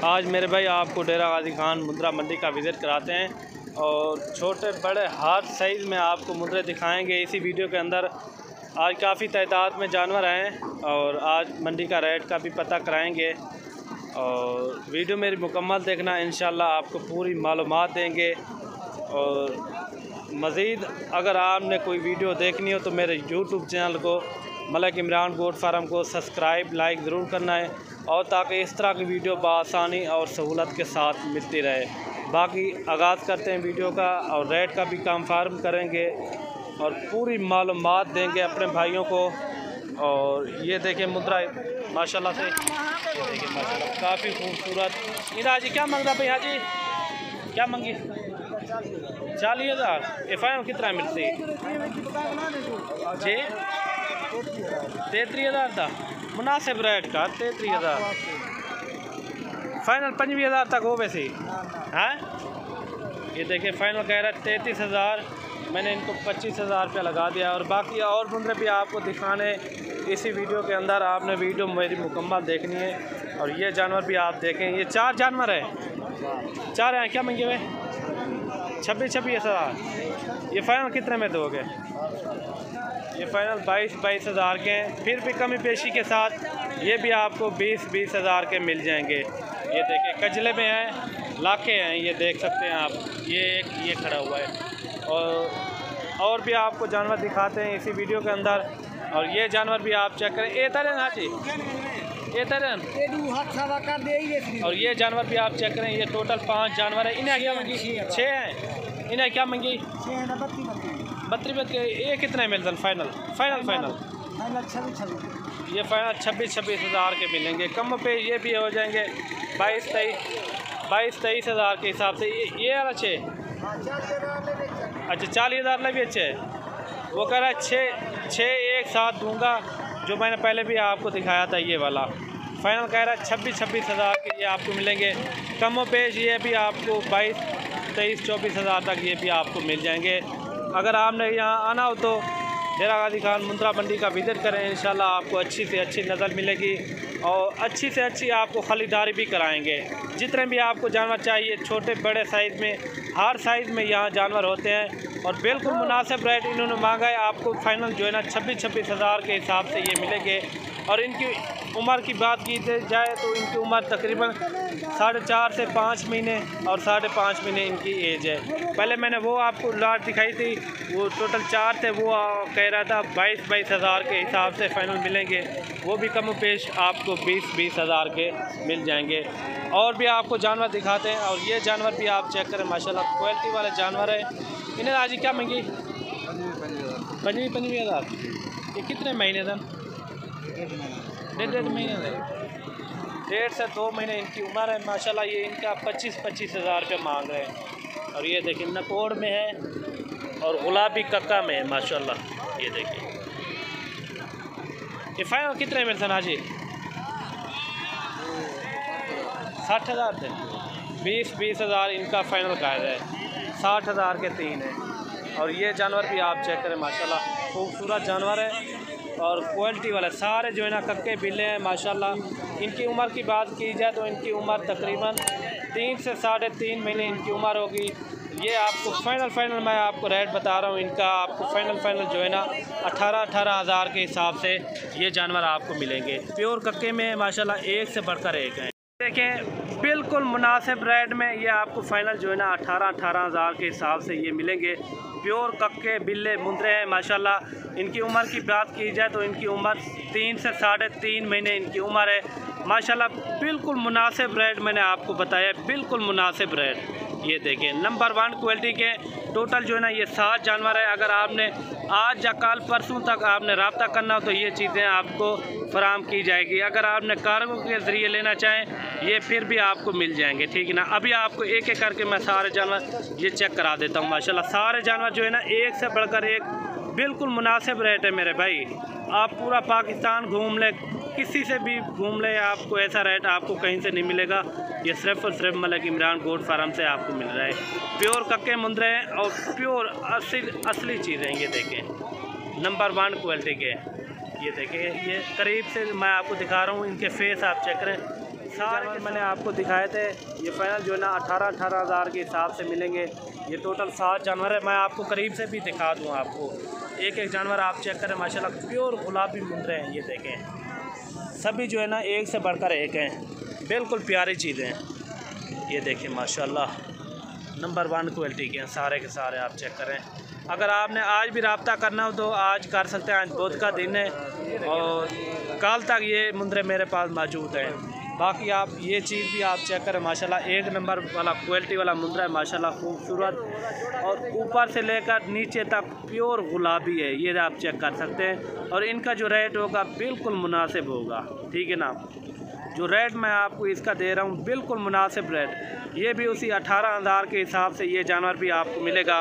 आज मेरे भाई आपको डेरा गाजी खान मुंद्रा मंडी का विज़िट कराते हैं और छोटे बड़े हर साइज़ में आपको मुंद्रे दिखाएंगे इसी वीडियो के अंदर। आज काफ़ी तादाद में जानवर हैं और आज मंडी का रेट का भी पता कराएंगे और वीडियो मेरी मुकम्मल देखना, इंशाल्लाह आपको पूरी मालूमात देंगे। और मज़ीद अगर आपने कोई वीडियो देखनी हो तो मेरे यूट्यूब चैनल को मलिक इमरान गोट फार्म को सब्सक्राइब लाइक ज़रूर करना है और ताकि इस तरह की वीडियो बआसानी और सहूलत के साथ मिलती रहे। बाकी आगाज़ करते हैं वीडियो का और रेट का भी कंफर्म करेंगे और पूरी मालूमात देंगे अपने भाइयों को। और ये देखें मुद्रा माशाल्लाह से, ये देखिए माशाल्लाह काफ़ी खूबसूरत। इधर जी क्या मांग रहा भाई हाजी, क्या मांगी? 40,000। ये फाइनल कितना मिलती जी? 33,000 था मुनासिब रेट का। 33,000 फाइनल 25,000 तक हो वैसे है। ये देखिए फाइनल कह रहा है 33,000, मैंने इनको 25,000 रुपया लगा दिया। और बाकी और मुंद्रे भी आपको दिखाने इसी वीडियो के अंदर, आपने वीडियो मेरी मुकम्मल देखनी है। और ये जानवर भी आप देखें, ये 4 जानवर है, 4 हैं। क्या मंगे हुए? 26,000। ये फाइनल कितने में दोगे? ये फाइनल 22,000 के हैं। फिर भी कमी पेशी के साथ ये भी आपको 20,000 के मिल जाएंगे। ये देखिए कजले में हैं, लाखे हैं, ये देख सकते हैं आप। ये खड़ा हुआ है और भी आपको जानवर दिखाते हैं इसी वीडियो के अंदर। और ये जानवर भी आप चेक करें। ए तरन हाजी, ए तरन। और ये जानवर भी आप चेक करें। ये टोटल 5 जानवर है। इन्हें क्या मंगी? 6 हैं। इन्हें क्या मंगी? 32। ये कितने मिलते हैं फाइनल? फाइनल ये फाइनल 26,000 के मिलेंगे। कम पे ये भी हो जाएंगे 22,000 के हिसाब से। ये वाला 6, अच्छा 40,000 ले भी अच्छे। वो कह रहा है 6 एक साथ दूंगा, जो मैंने पहले भी आपको दिखाया था ये वाला। फाइनल कह रहा है 26,000 के ये आपको मिलेंगे। कम पेश ये भी आपको 23,000-24,000 तक ये भी आपको मिल जाएंगे। अगर आपने यहाँ आना हो तो डेरा गाजी खान मुंद्रा मंडी का विज़िट करें, इंशाल्लाह आपको अच्छी से अच्छी नज़र मिलेगी और अच्छी से अच्छी आपको ख़रीदारी भी कराएंगे। जितने भी आपको जानवर चाहिए छोटे बड़े साइज़ में, हर साइज़ में यहाँ जानवर होते हैं और बिल्कुल मुनासिब रेट इन्होंने मांगा है। आपको फाइनल जो है ना 26,000 के हिसाब से ये मिलेंगे। और इनकी उम्र की बात की जाए तो इनकी उम्र तकरीबन 4.5 से 5 महीने और 5.5 महीने इनकी एज है। पहले मैंने वो आपको लाट दिखाई थी, वो टोटल 4 थे, वो कह रहा था 22,000 के हिसाब से फ़ाइनल मिलेंगे। वो भी कम पेश आपको 20,000 के मिल जाएंगे। और भी आपको जानवर दिखाते हैं और ये जानवर भी आप चेक करें, माशाल्लाह क्वालिटी वाले जानवर है। इन्हें आज क्या मंगी? 25,000। ये कितने महीने था? 1.5 महीने थे, 1.5 से 2 महीने इनकी उम्र है। माशाल्लाह ये इनका 25,000 रुपये मांग रहे हैं। और ये देखिए नकोड़ में है और गुलाबी कक्का में है माशाल्लाह। ये देखिए ये फाइनल कितने में था जी? 60,000 थे। 20,000 इनका फाइनल कायदा है। 60,000 के 3 हैं। और ये जानवर भी आप चेक करें, माशाल्लाह खूबसूरत जानवर है और क्वालिटी वाला। सारे जो है ना कक्के बिल्ले हैं माशाल्लाह। इनकी उम्र की बात की जाए तो इनकी उम्र तकरीबन 3 से 3.5 महीने इनकी उम्र होगी। ये आपको फाइनल मैं आपको रेट बता रहा हूँ इनका। आपको फाइनल जो है ना 18,000 के हिसाब से ये जानवर आपको मिलेंगे। प्योर कक्के में माशाल्लाह एक से बढ़कर एक है। देखें बिल्कुल मुनासिब रेट में ये आपको फाइनल जो है ना 18,000 के हिसाब से ये मिलेंगे। प्योर कक्के बिल्ले मुंद्रे हैं माशाल्लाह। इनकी उम्र की बात की जाए तो इनकी उम्र 3 से 3.5 महीने इनकी उम्र है माशाल्लाह। बिल्कुल मुनासिब रेट मैंने आपको बताया, बिल्कुल मुनासिब रेट। ये देखें नंबर 1 क्वालिटी के टोटल जो है ना ये 7 जानवर है। अगर आपने आज या कल परसों तक आपने रब्ता करना हो तो ये चीज़ें आपको फराम की जाएगी। अगर आपने कार्गो के ज़रिए लेना चाहें ये फिर भी आपको मिल जाएंगे, ठीक है ना। अभी आपको एक एक करके मैं सारे जानवर ये चेक करा देता हूँ। माशाल्लाह सारे जानवर जो है ना एक से बढ़कर एक बिल्कुल मुनासिब रेट है मेरे भाई। आप पूरा पाकिस्तान घूम ले, किसी से भी घूम ले, आपको ऐसा रेट आपको कहीं से नहीं मिलेगा। ये सिर्फ और सिर्फ मलिक इमरान गोट फार्म से आपको मिल रहा है। प्योर कक्के मुंद्रे हैं और प्योर असली चीज़ें। ये देखें नंबर 1 क्वालिटी के। ये देखें ये करीब से मैं आपको दिखा रहा हूँ। इनके फेस आप चेक करें, जानवर मैंने आपको दिखाए थे, ये फाइनल जो है ना 18-18 हज़ार के हिसाब से मिलेंगे। ये टोटल 7 जानवर है। मैं आपको करीब से भी दिखा दूँ आपको, एक एक जानवर आप चेक करें माशाल्लाह प्योर गुलाबी मुंदरे हैं। ये देखें सभी जो है ना एक से बढ़कर एक हैं, बिल्कुल प्यारी चीज़ें हैं। ये देखें माशाल्लाह नंबर 1 क्वालिटी के हैं सारे के सारे, आप चेक करें। अगर आपने आज भी रब्ता करना हो तो आज कर सकते हैं, आज बुध का दिन है और कल तक ये मुंदरे मेरे पास मौजूद हैं। बाकी आप ये चीज़ भी आप चेक करें माशाल्लाह एक नंबर वाला क्वालिटी वाला मुंदरा है माशाल्लाह, खूबसूरत और ऊपर से लेकर नीचे तक प्योर गुलाबी है। ये आप चेक कर सकते हैं और इनका जो रेट होगा बिल्कुल मुनासिब होगा, ठीक है ना। जो रेट मैं आपको इसका दे रहा हूँ बिल्कुल मुनासिब रेट, ये भी उसी 18 हज़ार के हिसाब से ये जानवर भी आपको मिलेगा।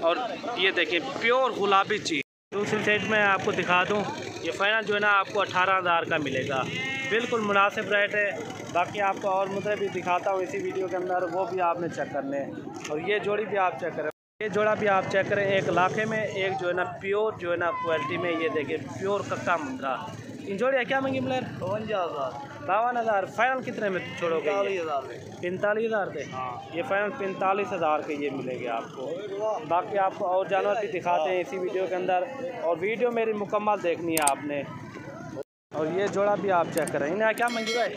और ये देखिए प्योर गुलाबी चीज़। दूसरी साइड में आपको दिखा दूँ, ये फाइनल जो है ना आपको 18 हज़ार का मिलेगा, बिल्कुल मुनासिब रेट है। बाकी आपको और मुझे भी दिखाता हूँ इसी वीडियो के अंदर, वो भी आपने चेक करने हैं। और ये जोड़ी भी आप चेक करें, ये जोड़ा भी आप चेक करें, एक लाखे में एक जो है ना प्योर जो है ना क्वालिटी में। ये देखिए प्योर कक्का मुंदरा। इन जोड़ियाँ क्या मंगी मिले? 52 हज़ार। फाइनल कितने में छोड़ोगे? 45 हज़ार थे। ये फाइनल 45 हज़ार के ये मिलेंगे आपको। बाकी आपको और जानवर भी दिखाते हैं इसी वीडियो के अंदर, और वीडियो मेरी मुकम्मल देखनी है आपने। और ये जोड़ा भी आप चेक करें, इन्हें क्या मंगी भाई?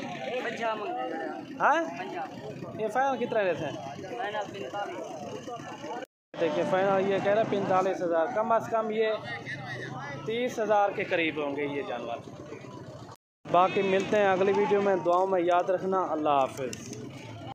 हाँ, ये फाइनल कितने रहते हैं? देखिए फाइनल ये कह रहे हैं 45 हज़ार, कम अज़ कम ये 30 हज़ार के करीब होंगे ये जानवर। बाकी मिलते हैं अगली वीडियो में, दुआओं में याद रखना। अल्लाह हाफ़िज़।